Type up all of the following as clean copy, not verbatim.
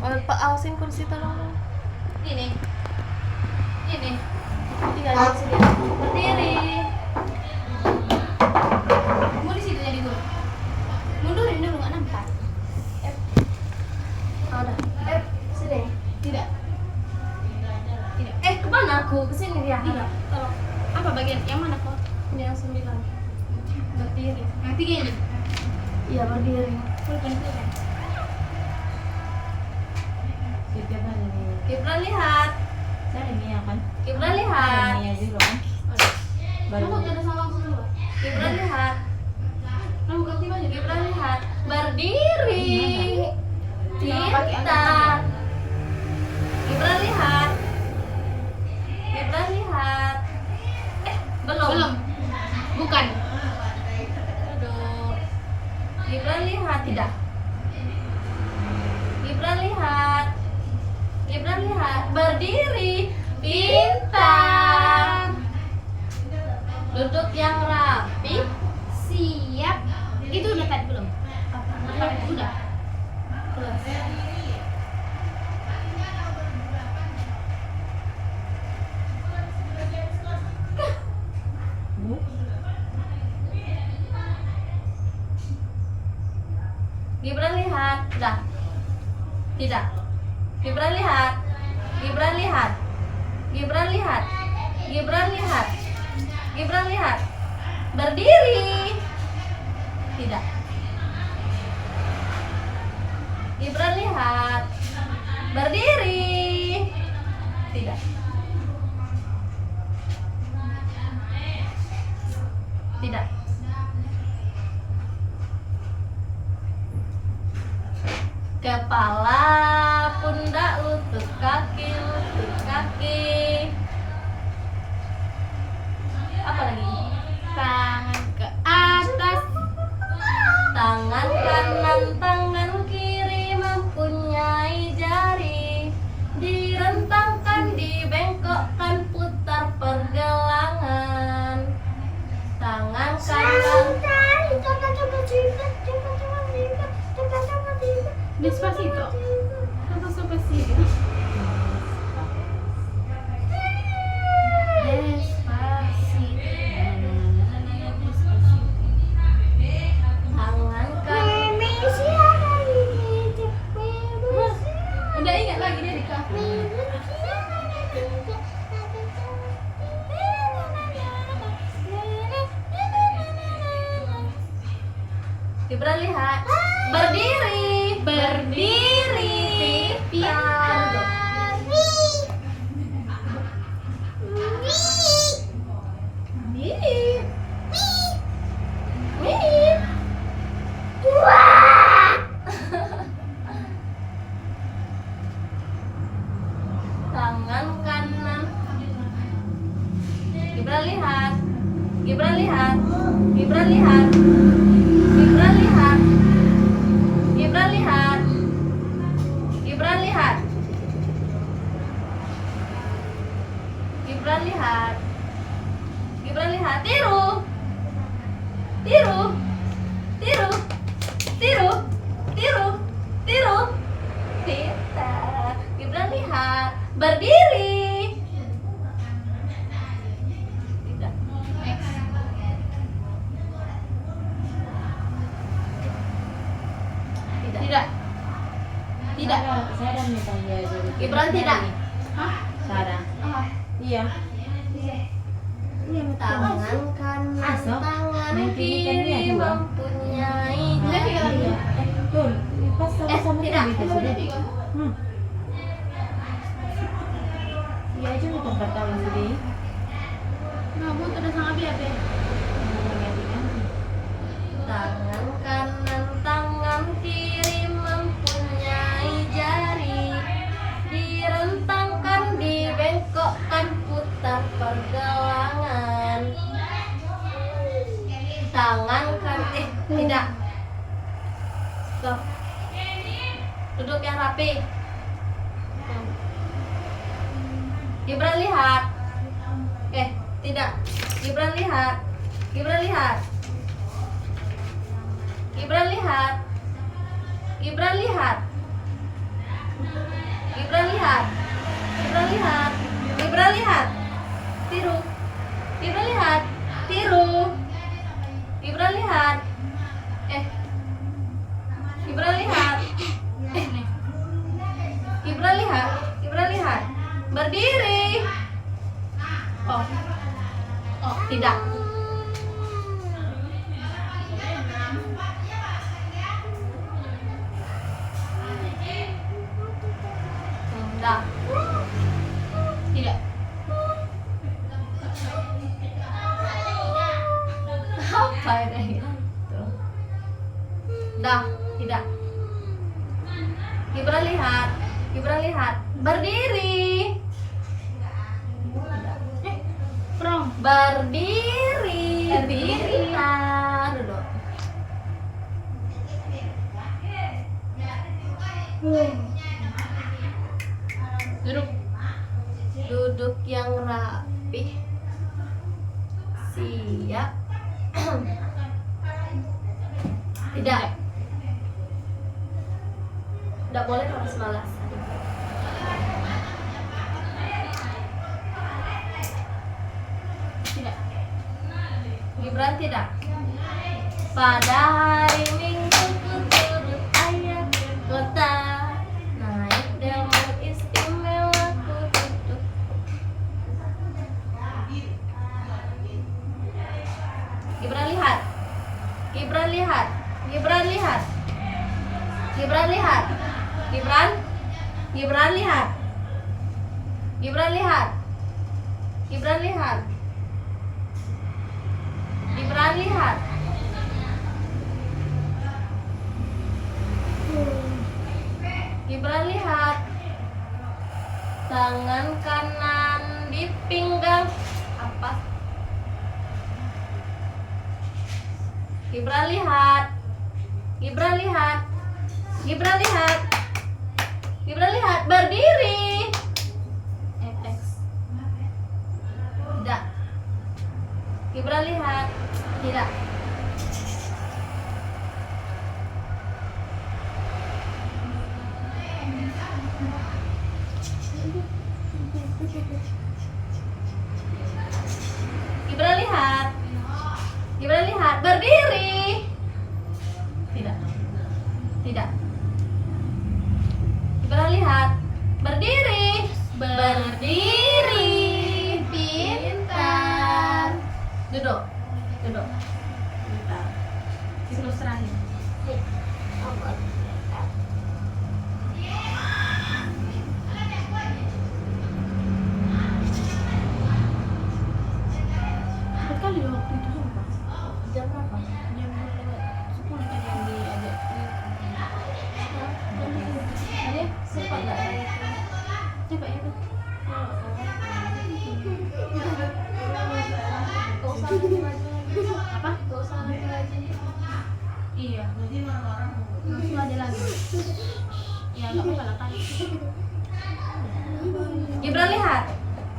Pak awasin kursi tolong. Ini. Tinggal di sini. Berdiri. Mau di situ jadi guru. Mundurin dulu nggak nampak. Udah. Sini. Tidak. Kemana aku? Kesini dia. Tidak. Tolong. Apa bagian yang mana kok? Ini yang 9. Berdiri. Yang 3 ini. Iya berdiri. Bukan. Kibran lihat. Saya Mia kan? Kibran lihat. Mia dulu kan? Kamu kok ada salah langsung dulu? Kibran lihat. Kamu ganti baju. Kibran lihat. Berdiri. Pintar. Kibran lihat. Kibran lihat. Belum. Bukan. Aduh. Gibran lihat tidak. Gibran lihat. Gibran lihat. Berdiri. Pintar. Duduk yang rapi. Siap. Itu udah tadi belum? Udah. Terus. Gibran lihat. Sudah. Tidak. Gibran lihat. Gibran lihat. Gibran lihat. Gibran lihat. Gibran lihat. Berdiri. Tidak. Gibran lihat. Berdiri. Tidak. Tidak. Kepala, pundak, lutut kaki, lutut kaki. Apa lagi? Tangan ke atas. Tangan kanan, tangan kiri mempunyai jari. Direntangkan, dibengkokkan, putar pergelangan. Tangan kanan. Despacito. Canto Despacito. Tangan kanan. Udah ingat lagi dia Rika. Gibran lihat. Berdiri. Berdiri. Pintar. Mie. Mie. Tangan kanan. Gibran lihat. Gibran lihat. Gibran lihat. Gibran lihat. Gibran lihat. Gibran lihat. Gibran lihat. Gibran lihat. Tiru. Tiru. Tiru. Tiru. Tiru. Tiru. Pintar. Gibran lihat. Berdiri. Tidak. Tidak. Tidak. Tidak. Saya dan minta dia jadi. Gibran tidak. Hah? Sarah. Iya. Iya betul. Tangan kanan, Asok. tangan Main kiri kan dia kiri juga. mempunyai Udah tiga lagi. Iya. Betul. Pas sama-sama tidak. kita sudah. Tiga. Iya aja di tempat kamu sendiri. Kamu udah sangat biasa. tangan kanan, tangan kiri mempunyai jari. Direntangkan, dibengkokkan, putar pergelangan. Tangan kanan, tidak. Stop. Duduk yang rapi. Gibran lihat. Tidak. Gibran lihat. Gibran lihat. Gibran lihat. Gibran lihat. Gibran lihat. Gibran lihat. Tiru. Gibran lihat. Tiru. Gibran lihat. Gibran lihat. Gibran lihat. Gibran lihat. Berdiri. Oh. Oh, tidak. Dah. Tidak. Apa ini? Tuh. Dah, tidak. Gibran lihat. Gibran lihat. Berdiri. Prong. Berdiri. Berdiri. Pintar. Duduk. Duduk. Duduk yang rapi. Siap. Tidak. Tidak boleh malas-malas. Tidak. Gibran tidak. Pada hari Minggu ku turut ayah ke kota, naik delman istimewa ku duduk. Gibran lihat. Gibran lihat. Gibran lihat. Gibran lihat. Gibran. Gibran lihat. Gibran lihat. Gibran lihat. Gibran lihat. Gibran lihat. Tangan kanan di pinggang. Apa? Gibran lihat. Gibran lihat. Gibran lihat. Gibran lihat. Berdiri. X. Tidak. Gibran lihat. Tidak. Gibran lihat. Gibran lihat. Berdiri. Tidak. Tidak. Gibran lihat. Berdiri. Berdiri. Pintar. Duduk. Duduk. Pintar. Siklus terakhir. Berkali waktu itu sumpah. Jam berapa? Jam 10 tadi yang diajak. Ini sempat nggak? Coba ya tuh. Gak usah lagi maju. Apa? Gak usah lagi maju. Iya. Langsung ada lagi. Ya nggak apa-apa lah kan. Gibran lihat.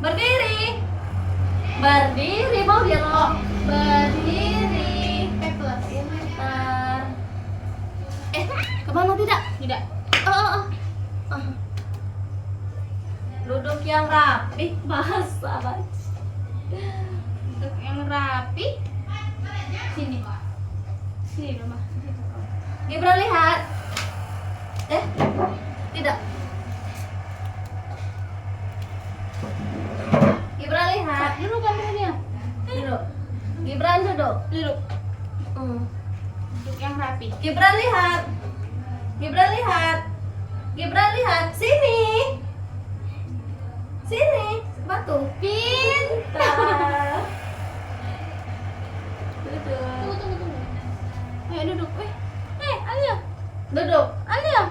Berdiri. Berdiri mau dia lo. Berdiri. Paper. Pintar. Kemana tidak? Tidak. Oh. Duduk yang rapi, bahasa baca. Untuk yang rapi. Sini. Sini rumah. Gibran lihat. Tidak. Gibran lihat. Duduk kameranya. Duduk. Gibran duduk. Duduk. Hmm. Duduk yang rapi. Gibran lihat. Gibran lihat. Gibran lihat. Sini. Sini. Batu. Pintar. Duduk. Tunggu. Ayo duduk. Alia. Duduk. Alia.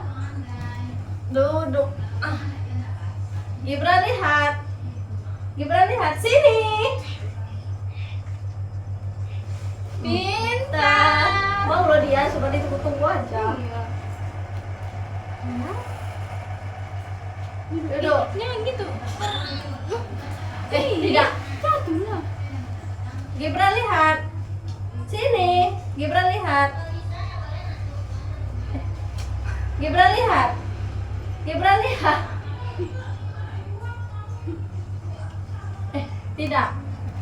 Duduk. Gibran lihat. Gibran lihat. Sini. Pintar. Mau lo dia coba ditunggu-tunggu aja. Iya. Duduk. Jangan gitu. Tidak. Jatuh lah. Gibran lihat. Sini. Gibran lihat. Gibran lihat. Gibran lihat. Tidak.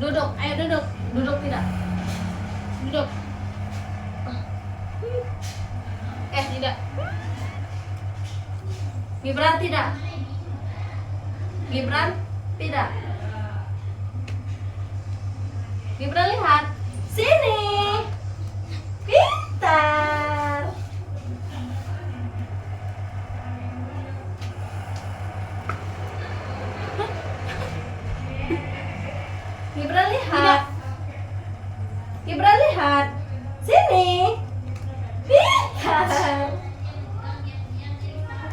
Duduk. Ayo duduk. Duduk tidak. Duduk. Tidak. Gibran tidak. Gibran tidak. Gibran lihat. Sini. Pintar. Gibran lihat. Gibran lihat. Sini. Pintar.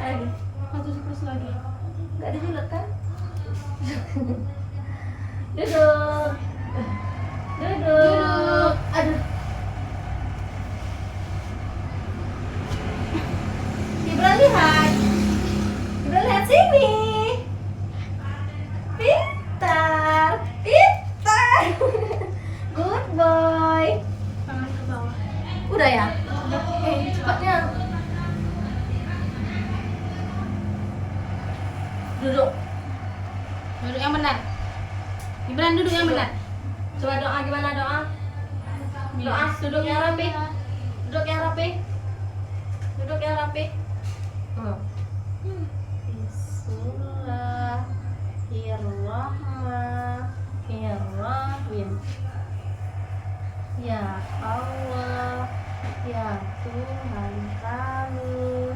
Lagi. Terus lagi. Gak dijulet kan? Duduk. Duduk. Aduh. Gibran lihat. Gibran lihat sini. Pintar. Pintar. Good boy. Tangan ke bawah. Udah ya? Cepatnya. Duduk. Duduk yang benar. Gibran duduk yang benar. Coba doa gimana doa? Doa duduk yang rapi. Duduk yang rapi. Duduk yang rapi. Bismillahirrahmanirrahim. Ya Allah, ya Tuhan kami,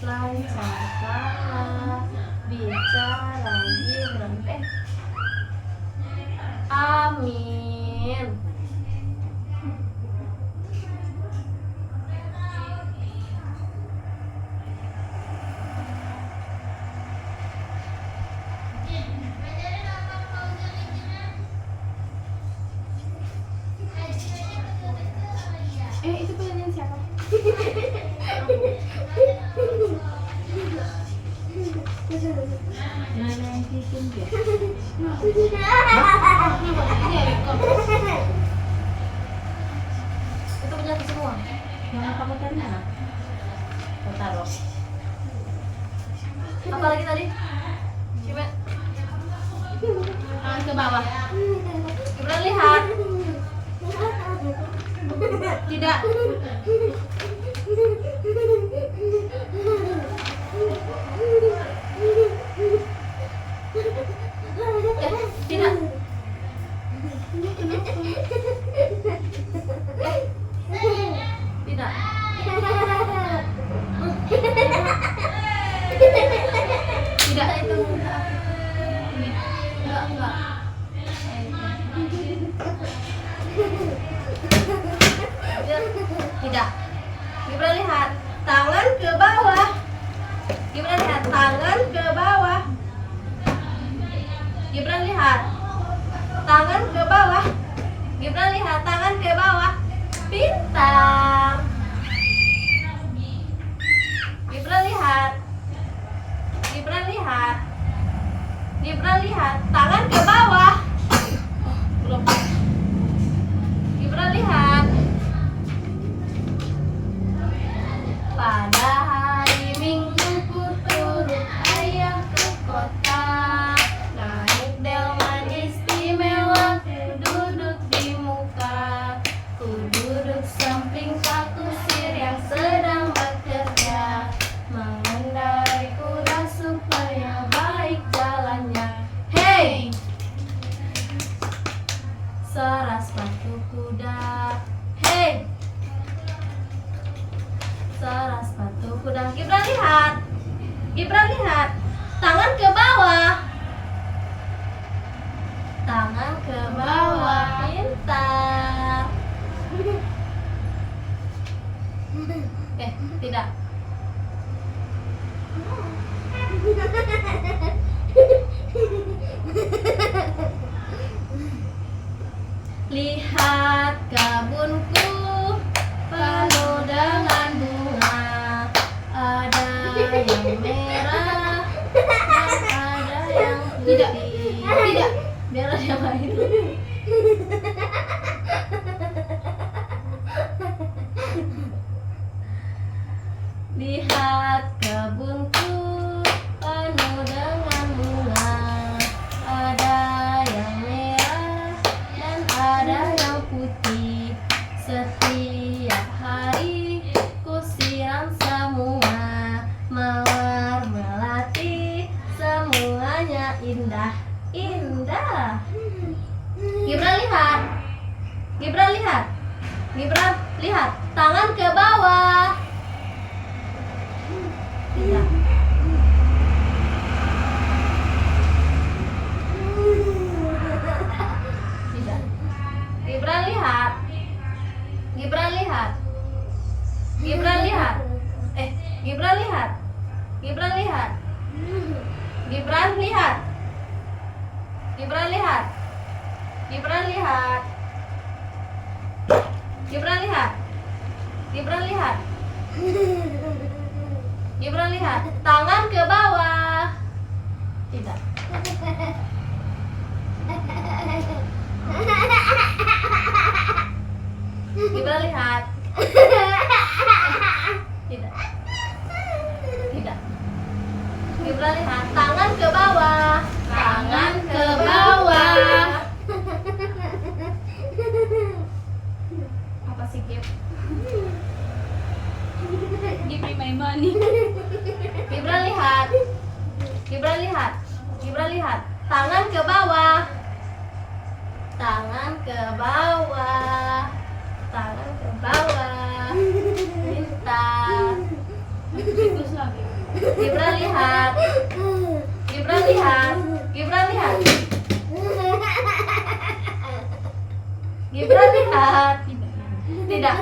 lancarkanlah bicara Gibran. Amin. Itu penyanyian siapa? Mana yang bikin dia? Itu punya aku semua. Yang apa kau tadi mana? Kau taruh. Apa lagi tadi? Coba. Tangan ke bawah. Gibran lihat. Tidak. Tidak. Tidak. Tidak. Itu. Enggak. Tidak. Gibran lihat tangan ke bawah. Gibran lihat tangan ke bawah. Gibran lihat tangan ke bawah. Gibran lihat tangan ke bawah. Pintar. Gibran lihat. Gibran lihat. Gibran lihat tangan ke bawah. Belum. Gibran lihat. Pada hari Minggu ku turut ayah ke kota, naik delman istimewa, ku duduk di muka, ku duduk samping Pak Kusir yang sedang bekerja, mengendarai kuda supaya baik jalannya. Hey, seras sepatu kuda. Hey, seras sepatu kuda. Gibran lihat. Gibran lihat. Tangan ke bawah. Tangan ke bawah. Pintar. Tidak. Lihat kebunku penuh dengan bunga, ada yang merah dan ada yang Tidak. putih. Tidak. Biar ada main. Lihat kebunku penuh dengan bunga, lihat. Gibran lihat. Gibran lihat. Gibran lihat. Gibran lihat. Gibran lihat. Gibran lihat. Gibran lihat. Tangan ke bawah. Tidak. Gibran lihat. Tidak. Tidak. Gibran lihat. Tangan ke bawah. Tangan ke bawah. Apa sih Gib? Give me my money. Gibran lihat. Gibran lihat. Gibran lihat. Tangan ke bawah. Tangan ke bawah. Tangan ke bawah. Pintar. Siklus lagi. Gibran lihat. Gibran lihat. Gibran lihat. Gibran lihat. Tidak.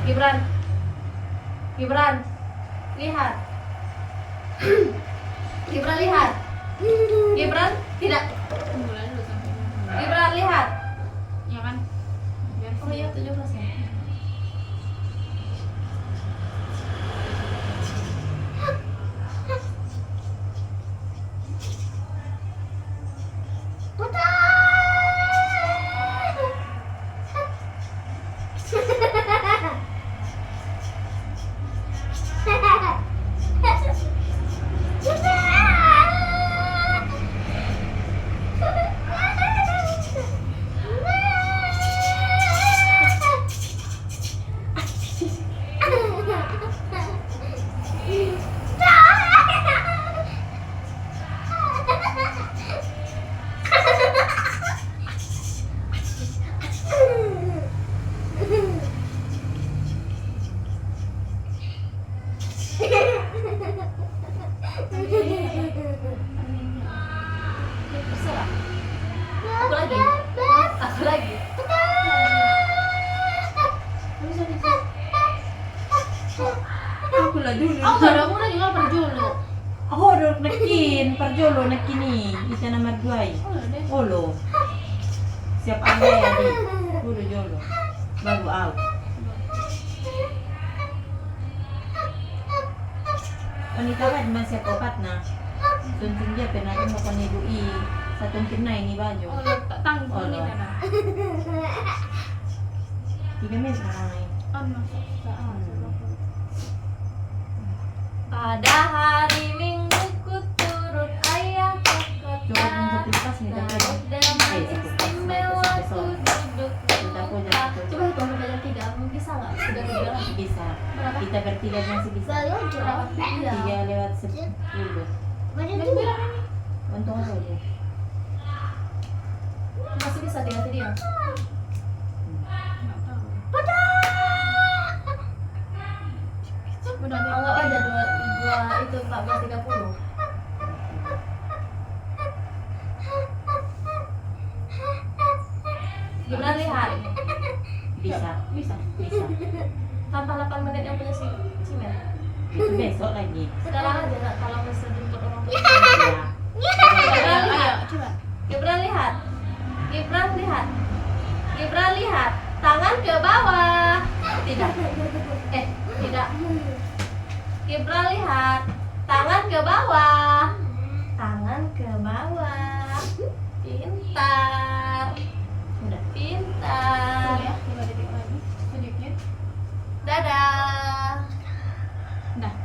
Gibran. Gibran. Lihat. Gibran lihat. Gibran tidak. Mulai dulu sampai. Gibran lihat. Ya kan? Biar Oh iya 17 ya. Terserah. Aku lagi. Aku lagi. Aku lah dulu. Aku ada muna juga perjolo. Ako udah nakin, parjolo nakini, isa na magway. Oh, deh. Olo. Siap ane adi. Udah jolo. Baru out. Wanita kan masih opat na. Tuntung dia penarin mo kanidui sa tungkin na ini baju. Oh, tak tanggung Oh, ni no. na. 3 mes na ay. Ano? Saan? Pada hari Minggu ku turut ayah ke Coba kota. yung sa pulpas ni Dapet. Dengan Ay, sa pulpas. istimewa Sa ku pulpas. duduk Kita po di dyan. kota. Coba hitung sampai jam 3. Aku bisa nggak? Sudah bilang. Bisa. Berapa? Kita bertiga masih bisa. Berapa? 3 lewat 10. Untung ako udah. Masih bisa tinggal dia. Nggak tahu. Udah Anggap aja dua itu 14.30. Gimana lihat? Bisa. Bisa. Bisa. Tambah 8 menit yang punya si Cimen. Itu besok lagi. Sekarang aja nggak kalau bisa jemput orang tua. Ya. Gibran Ayo, lihat. coba. Gibran lihat. Gibran lihat. Gibran lihat. Tangan ke bawah. Tidak. Tidak. Gibran lihat. Tangan ke bawah. Tangan ke bawah. Pintar. Udah. Pintar. Ya, 5 detik lagi. Sedikit. Dadah. Dah.